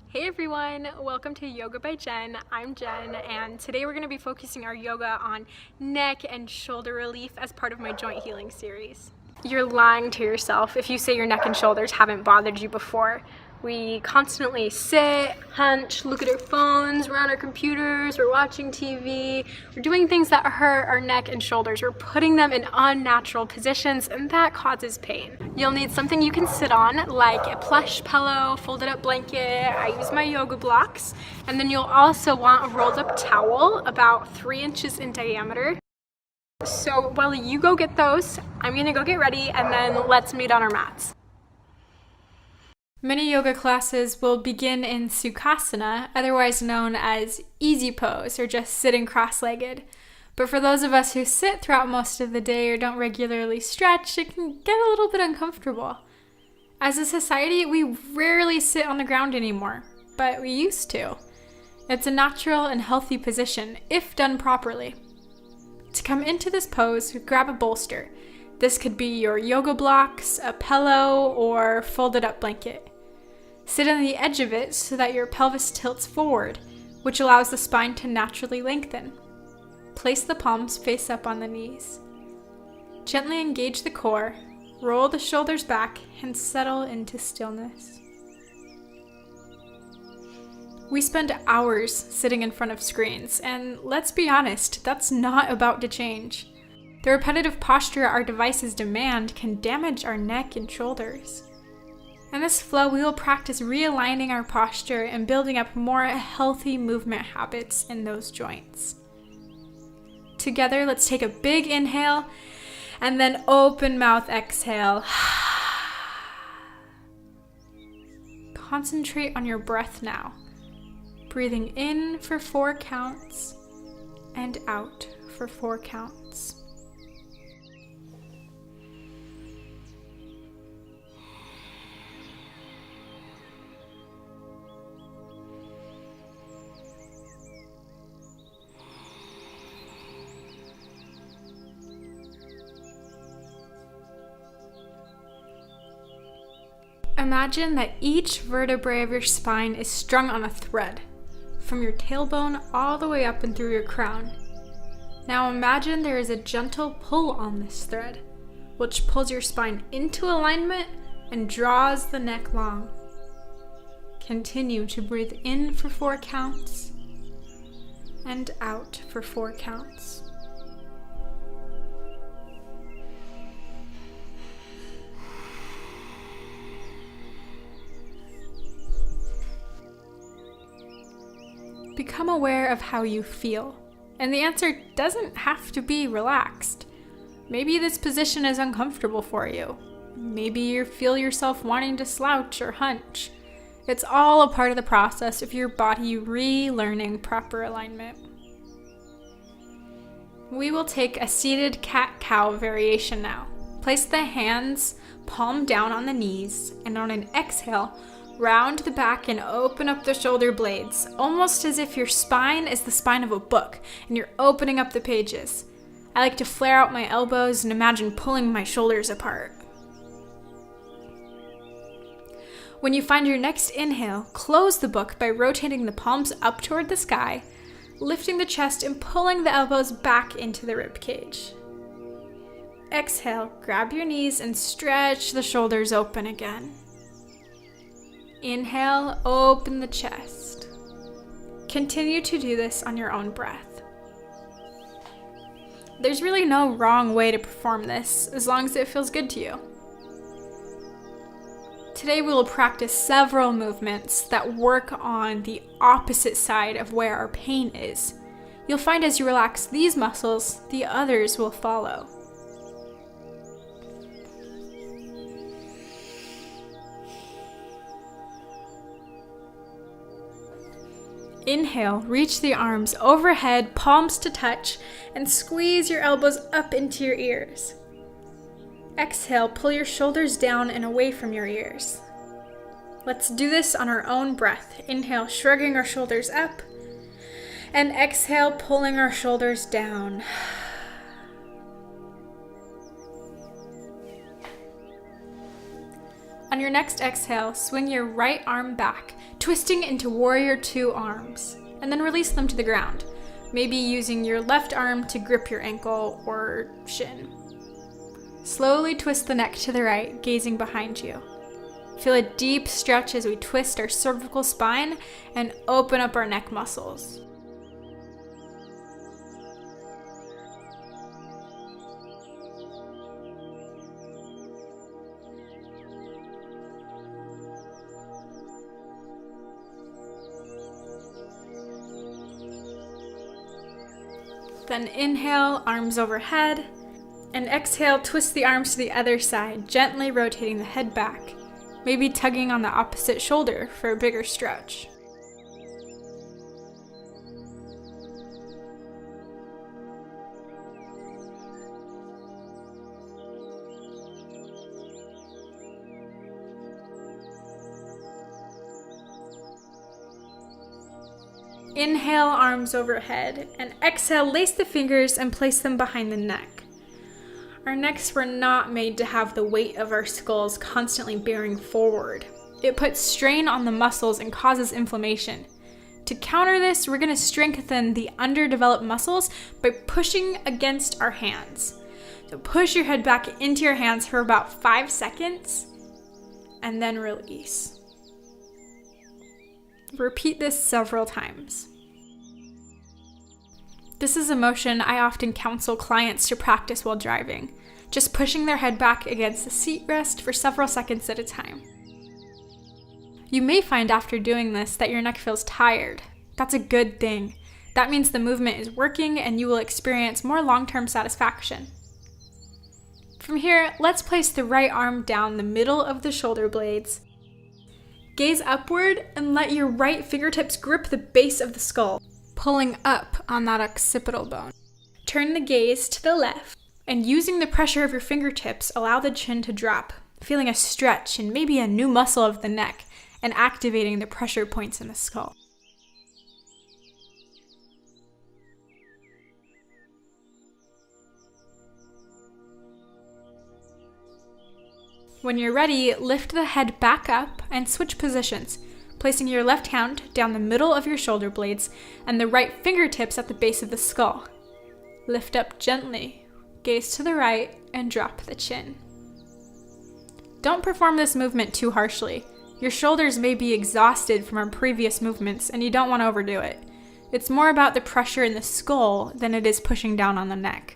Hey everyone, welcome to Yoga by Jen. I'm Jen, and today we're going to be focusing our yoga on neck and shoulder relief as part of my joint healing series. You're lying to yourself if you say your neck and shoulders haven't bothered you before. We constantly sit, hunch, look at our phones, we're on our computers, we're watching TV, we're doing things that hurt our neck and shoulders. We're putting them in unnatural positions, and that causes pain. You'll need something you can sit on, like a plush pillow, folded up blanket. I use my yoga blocks. And then you'll also want a rolled up towel about 3 inches in diameter. So while you go get those, I'm gonna go get ready, and then let's meet on our mats. Many yoga classes will begin in Sukhasana, otherwise known as easy pose or just sitting cross-legged. But for those of us who sit throughout most of the day or don't regularly stretch, it can get a little bit uncomfortable. As a society, we rarely sit on the ground anymore, but we used to. It's a natural and healthy position if done properly. To come into this pose, grab a bolster. This could be your yoga blocks, a pillow, or folded up blanket. Sit on the edge of it so that your pelvis tilts forward, which allows the spine to naturally lengthen. Place the palms face up on the knees. Gently engage the core, roll the shoulders back, and settle into stillness. We spend hours sitting in front of screens, and let's be honest, that's not about to change. The repetitive posture our devices demand can damage our neck and shoulders. In this flow, we will practice realigning our posture and building up more healthy movement habits in those joints. Together, let's take a big inhale and then open mouth exhale. Concentrate on your breath now. Breathing in for 4 counts and out for 4 counts. Imagine that each vertebrae of your spine is strung on a thread, from your tailbone all the way up and through your crown. Now imagine there is a gentle pull on this thread, which pulls your spine into alignment and draws the neck long. Continue to breathe in for 4 counts and out for 4 counts. Become aware of how you feel. And the answer doesn't have to be relaxed. Maybe this position is uncomfortable for you. Maybe you feel yourself wanting to slouch or hunch. It's all a part of the process of your body relearning proper alignment. We will take a seated cat-cow variation now. Place the hands palm down on the knees, and on an exhale, round the back and open up the shoulder blades, almost as if your spine is the spine of a book and you're opening up the pages. I like to flare out my elbows and imagine pulling my shoulders apart. When you find your next inhale, close the book by rotating the palms up toward the sky, lifting the chest and pulling the elbows back into the rib cage. Exhale, grab your knees and stretch the shoulders open again. Inhale, open the chest. Continue to do this on your own breath. There's really no wrong way to perform this, as long as it feels good to you. Today we will practice several movements that work on the opposite side of where our pain is. You'll find as you relax these muscles, the others will follow. Inhale, reach the arms overhead, palms to touch, and squeeze your elbows up into your ears. Exhale, pull your shoulders down and away from your ears. Let's do this on our own breath. Inhale, shrugging our shoulders up, and exhale, pulling our shoulders down. On your next exhale, swing your right arm back, twisting into warrior 2 arms, and then release them to the ground, maybe using your left arm to grip your ankle or shin. Slowly twist the neck to the right, gazing behind you. Feel a deep stretch as we twist our cervical spine and open up our neck muscles. Then inhale, arms overhead, and exhale, twist the arms to the other side, gently rotating the head back, maybe tugging on the opposite shoulder for a bigger stretch. Inhale, arms overhead, and exhale, lace the fingers and place them behind the neck. Our necks were not made to have the weight of our skulls constantly bearing forward. It puts strain on the muscles and causes inflammation. To counter this, we're going to strengthen the underdeveloped muscles by pushing against our hands. So push your head back into your hands for about 5 seconds, and then release. Repeat this several times. This is a motion I often counsel clients to practice while driving, just pushing their head back against the seat rest for several seconds at a time. You may find after doing this that your neck feels tired. That's a good thing. That means the movement is working and you will experience more long-term satisfaction. From here, let's place the right arm down the middle of the shoulder blades. Gaze upward and let your right fingertips grip the base of the skull, pulling up on that occipital bone. Turn the gaze to the left, and using the pressure of your fingertips, allow the chin to drop, feeling a stretch and maybe a new muscle of the neck, and activating the pressure points in the skull. When you're ready, lift the head back up and switch positions, placing your left hand down the middle of your shoulder blades and the right fingertips at the base of the skull. Lift up gently, gaze to the right, and drop the chin. Don't perform this movement too harshly. Your shoulders may be exhausted from our previous movements and you don't want to overdo it. It's more about the pressure in the skull than it is pushing down on the neck.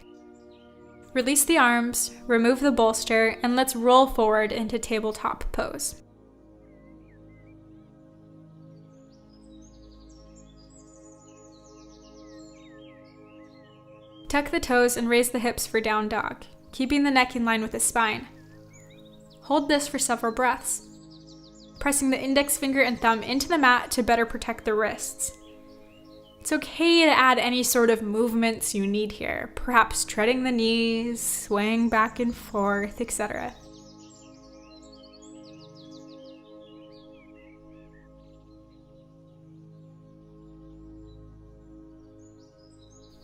Release the arms, remove the bolster, and let's roll forward into tabletop pose. Tuck the toes and raise the hips for down dog, keeping the neck in line with the spine. Hold this for several breaths, pressing the index finger and thumb into the mat to better protect the wrists. It's okay to add any sort of movements you need here, perhaps treading the knees, swaying back and forth, etc.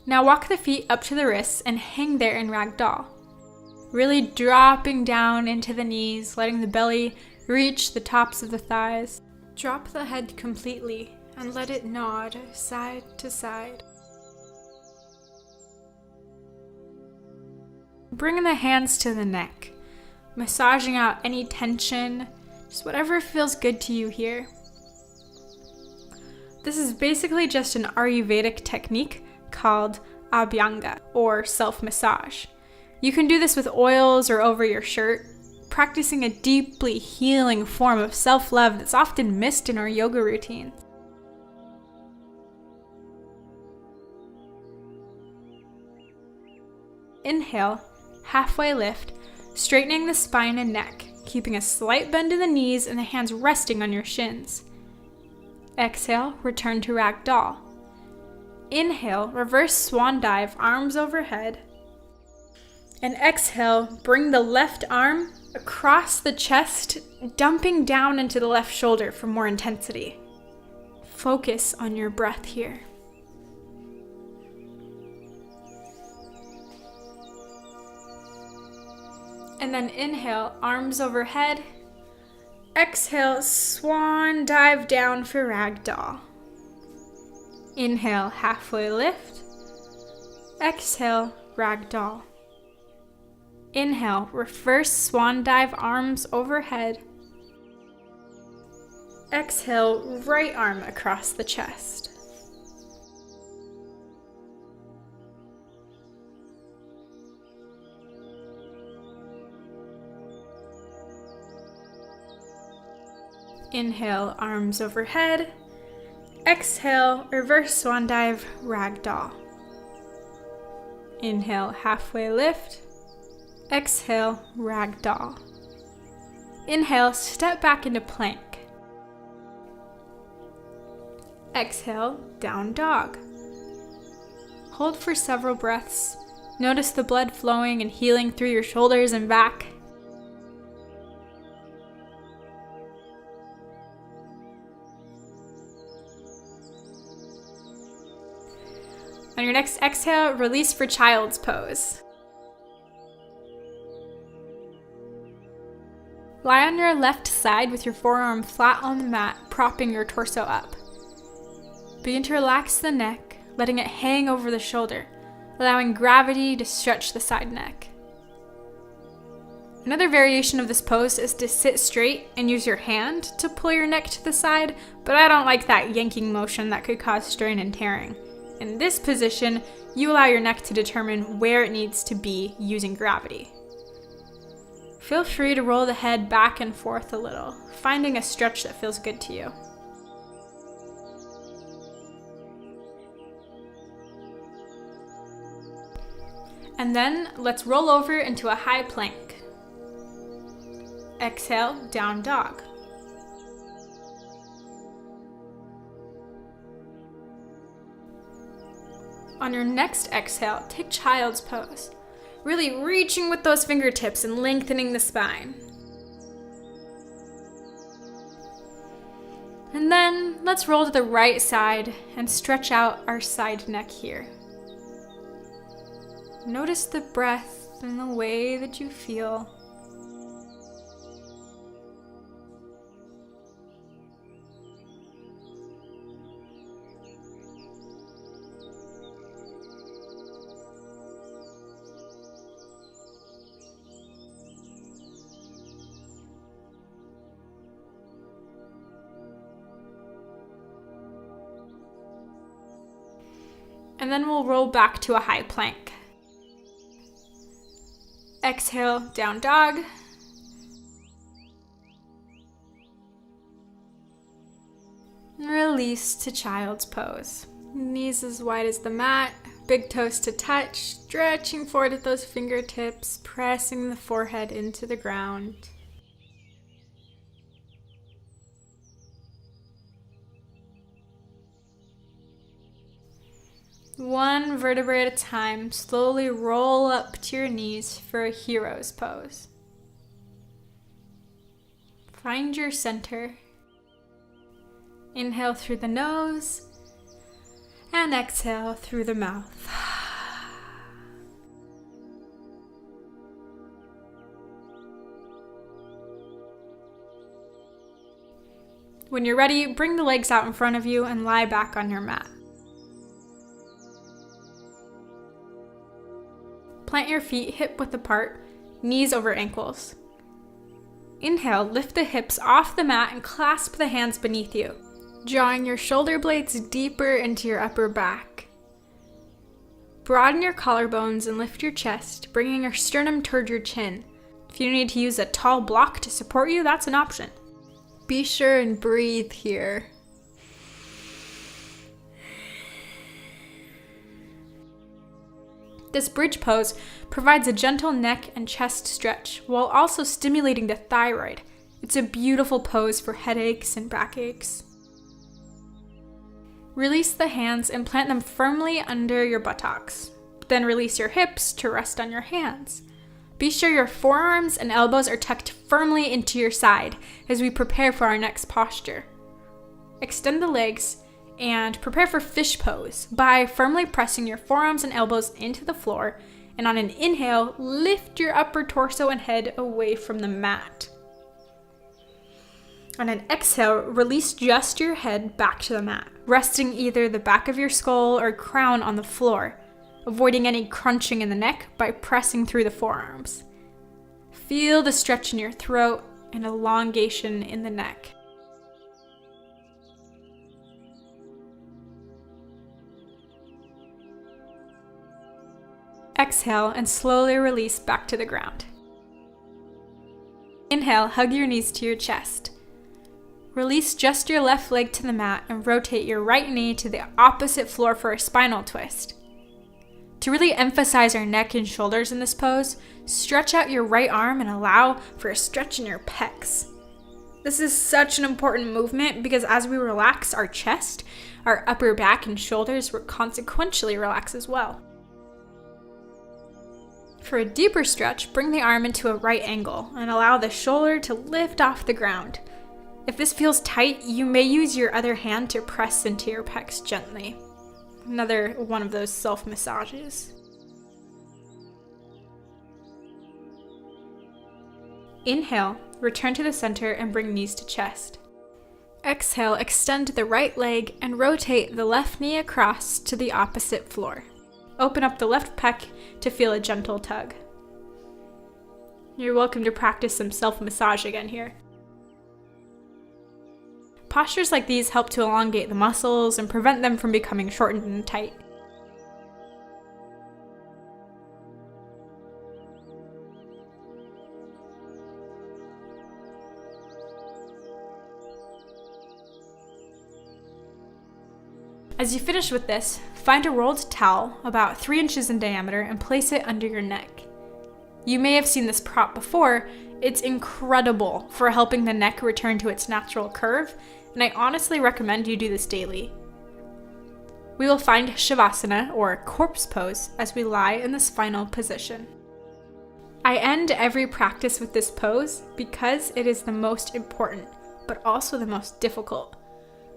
Now walk the feet up to the wrists and hang there in ragdoll, really dropping down into the knees, letting the belly reach the tops of the thighs. Drop the head completely and let it nod side to side. Bring the hands to the neck, massaging out any tension, just whatever feels good to you here. This is basically just an Ayurvedic technique called abhyanga, or self-massage. You can do this with oils or over your shirt, practicing a deeply healing form of self-love that's often missed in our yoga routine. Inhale, halfway lift, straightening the spine and neck, keeping a slight bend in the knees and the hands resting on your shins. Exhale, return to ragdoll. Inhale, reverse swan dive, arms overhead. And exhale, bring the left arm across the chest, dumping down into the left shoulder for more intensity. Focus on your breath here. And then inhale, arms overhead, Exhale, swan dive down for ragdoll. Inhale, halfway lift. Exhale, ragdoll. Inhale, reverse swan dive, arms overhead. Exhale, right arm across the chest. Inhale, arms overhead. Exhale, reverse swan dive, ragdoll. Inhale, halfway lift. Exhale, ragdoll. Inhale, step back into plank. Exhale, down dog. Hold for several breaths. Notice the blood flowing and healing through your shoulders and back. On your next exhale, release for child's pose. Lie on your left side with your forearm flat on the mat, propping your torso up. Begin to relax the neck, letting it hang over the shoulder, allowing gravity to stretch the side neck. Another variation of this pose is to sit straight and use your hand to pull your neck to the side, but I don't like that yanking motion that could cause strain and tearing. In this position, you allow your neck to determine where it needs to be using gravity. Feel free to roll the head back and forth a little, finding a stretch that feels good to you. And then let's roll over into a high plank. Exhale, down dog. On your next exhale, take child's pose, really reaching with those fingertips and lengthening the spine. And then let's roll to the right side and stretch out our side neck here. Notice the breath and the way that you feel. And then we'll roll back to a high plank. Exhale, down dog. Release to child's pose. Knees as wide as the mat, big toes to touch, stretching forward at those fingertips, pressing the forehead into the ground. One vertebrae at a time, slowly roll up to your knees for a hero's pose. Find your center. Inhale through the nose and exhale through the mouth. When you're ready, bring the legs out in front of you and lie back on your mat. Plant your feet hip-width apart, knees over ankles. Inhale, lift the hips off the mat and clasp the hands beneath you, drawing your shoulder blades deeper into your upper back. Broaden your collarbones and lift your chest, bringing your sternum toward your chin. If you need to use a tall block to support you, that's an option. Be sure and breathe here. This bridge pose provides a gentle neck and chest stretch while also stimulating the thyroid. It's a beautiful pose for headaches and backaches. Release the hands and plant them firmly under your buttocks. Then release your hips to rest on your hands. Be sure your forearms and elbows are tucked firmly into your side as we prepare for our next posture. Extend the legs and prepare for fish pose by firmly pressing your forearms and elbows into the floor, and on an inhale, lift your upper torso and head away from the mat. On an exhale, release just your head back to the mat, resting either the back of your skull or crown on the floor, avoiding any crunching in the neck by pressing through the forearms. Feel the stretch in your throat and elongation in the neck. Exhale and slowly release back to the ground. Inhale, hug your knees to your chest. Release just your left leg to the mat and rotate your right knee to the opposite floor for a spinal twist. To really emphasize our neck and shoulders in this pose, stretch out your right arm and allow for a stretch in your pecs. This is such an important movement because as we relax our chest, our upper back and shoulders will consequentially relax as well. For a deeper stretch, bring the arm into a right angle and allow the shoulder to lift off the ground. If this feels tight, you may use your other hand to press into your pecs gently. Another one of those self-massages. Inhale, return to the center and bring knees to chest. Exhale, extend the right leg and rotate the left knee across to the opposite floor. Open up the left pec to feel a gentle tug. You're welcome to practice some self-massage again here. Postures like these help to elongate the muscles and prevent them from becoming shortened and tight. As you finish with this, find a rolled towel about 3 inches in diameter and place it under your neck. You may have seen this prop before. It's incredible for helping the neck return to its natural curve, and I honestly recommend you do this daily. We will find Shavasana, or corpse pose, as we lie in this final position. I end every practice with this pose because it is the most important, but also the most difficult.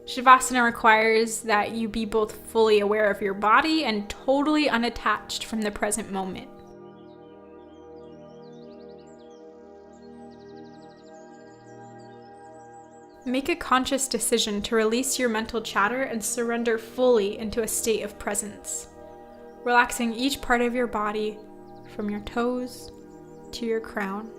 Shavasana requires that you be both fully aware of your body and totally unattached from the present moment. Make a conscious decision to release your mental chatter and surrender fully into a state of presence, relaxing each part of your body from your toes to your crown.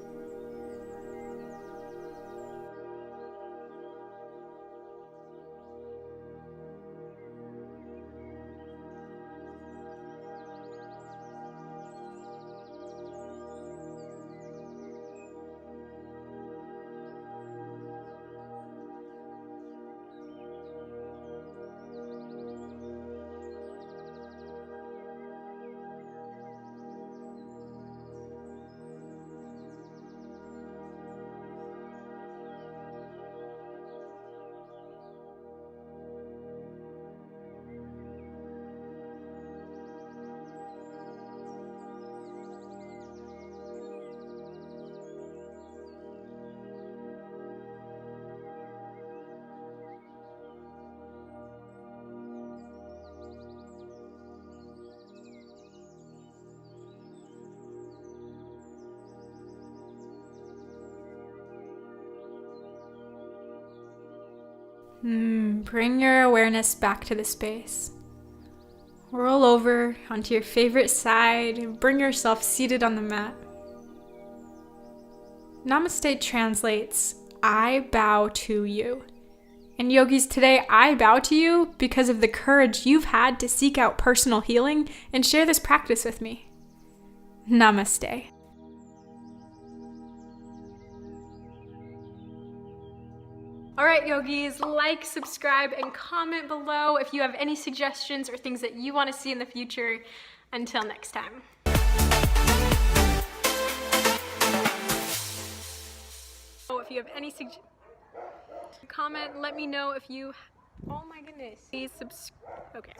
Bring your awareness back to the space. Roll over onto your favorite side and bring yourself seated on the mat. Namaste translates, I bow to you. And yogis, today I bow to you because of the courage you've had to seek out personal healing and share this practice with me. Namaste. All right, yogis, like, subscribe, and comment below if you have any suggestions or things that you want to see in the future. Until next time. If you have any comment, let me know if you, oh my goodness, please subscribe. Okay.